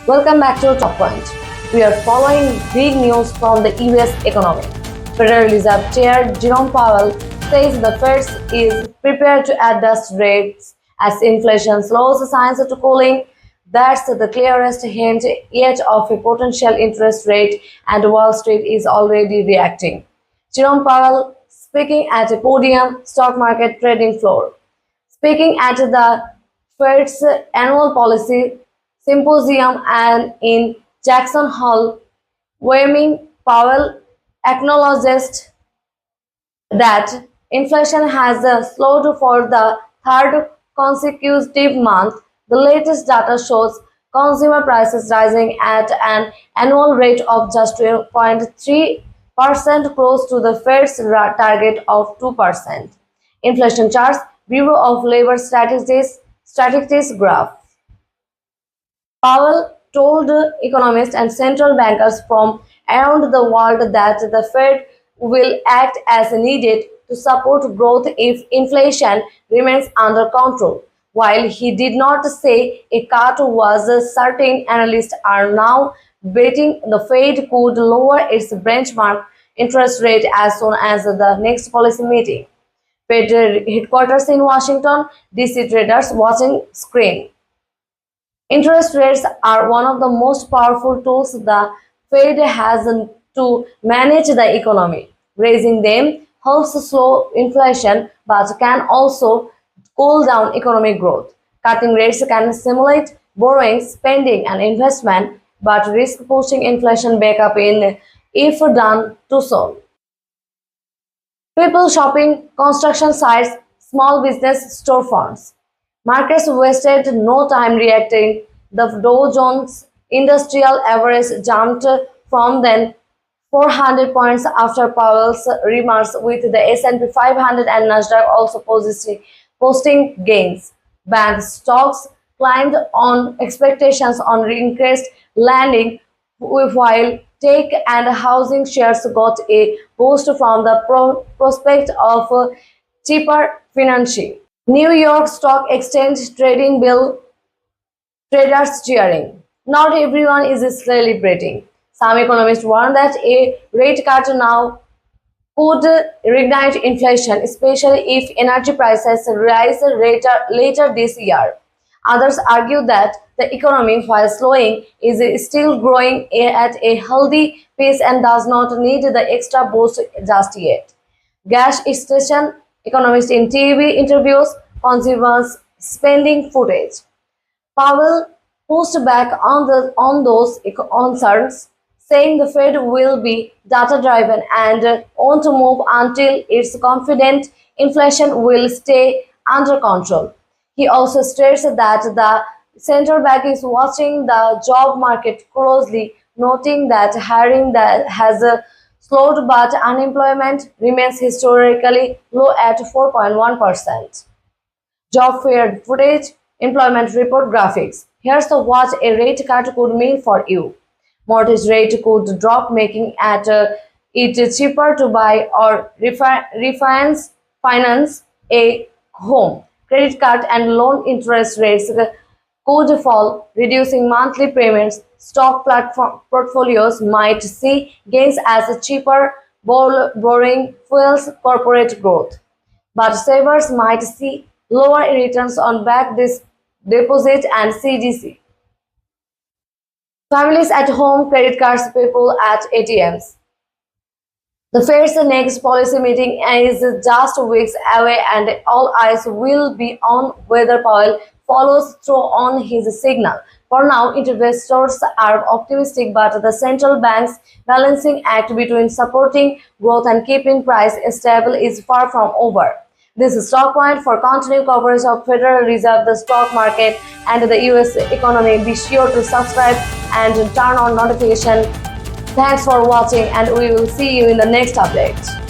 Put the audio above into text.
Welcome back to Talkpoint. We are following big news from the US economy. Federal Reserve Chair Jerome Powell says the Fed is prepared to adjust rates as inflation slows signs to cooling. That's the clearest hint yet of a potential interest rate, and Wall Street is already reacting. Jerome Powell speaking at a podium stock market trading floor. Speaking at the Fed's annual policy symposium and in Jackson Hole, Wyoming, Powell acknowledged that inflation has slowed for the third consecutive month. The latest data shows consumer prices rising at an annual rate of just 2.3%, close to the Fed's target of 2%. Inflation charts, Bureau of Labor Statistics graph. Powell told economists and central bankers from around the world that the Fed will act as needed to support growth if inflation remains under control. While he did not say a cut was certain, analysts are now betting the Fed could lower its benchmark interest rate as soon as the next policy meeting. Fed headquarters in Washington, D.C. traders watching screen. Interest rates are one of the most powerful tools the Fed has to manage the economy. Raising them helps slow inflation but can also cool down economic growth. Cutting rates can stimulate borrowing, spending, and investment, but risk pushing inflation back up if done too soon. People shopping, construction sites, small business storefronts. Markets wasted no time reacting. The Dow Jones Industrial Average jumped from then 400 points after Powell's remarks, with the S&P 500 and Nasdaq also posting gains. Bank stocks climbed on expectations on increased lending, while tech and housing shares got a boost from the prospect of cheaper financing. New York Stock Exchange trading bill, traders cheering. Not everyone is celebrating. Some economists warn that a rate cut now could reignite inflation, especially if energy prices rise later this year. Others argue that the economy, while slowing, is still growing at a healthy pace and does not need the extra boost just yet. Gas station economists in TV interviews, consumers spending footage. Powell pushed back on those concerns, saying the Fed will be data-driven and won't move until it's confident inflation will stay under control. He also states that the central bank is watching the job market closely, noting that hiring has slowed but unemployment remains historically low at 4.1%. Job fair footage, employment report graphics. Here's what a rate cut could mean for you. Mortgage rate could drop, making it cheaper to buy or refinance a home. Credit card and loan interest rates could fall, reducing monthly payments. Stock portfolios might see gains as cheaper borrowing fuels corporate growth, but savers might see lower returns on back deposit and CDC. Families at home, credit cards, people at ATMs. The Fed's next policy meeting is just weeks away, and all eyes will be on whether Powell follows through on his signal. For now, investors are optimistic, but the central bank's balancing act between supporting growth and keeping price stable is far from over. This is Talkpoint. For continued coverage of Federal Reserve, the stock market, and the US economy, be sure to subscribe and turn on notification. Thanks for watching, and we will see you in the next update.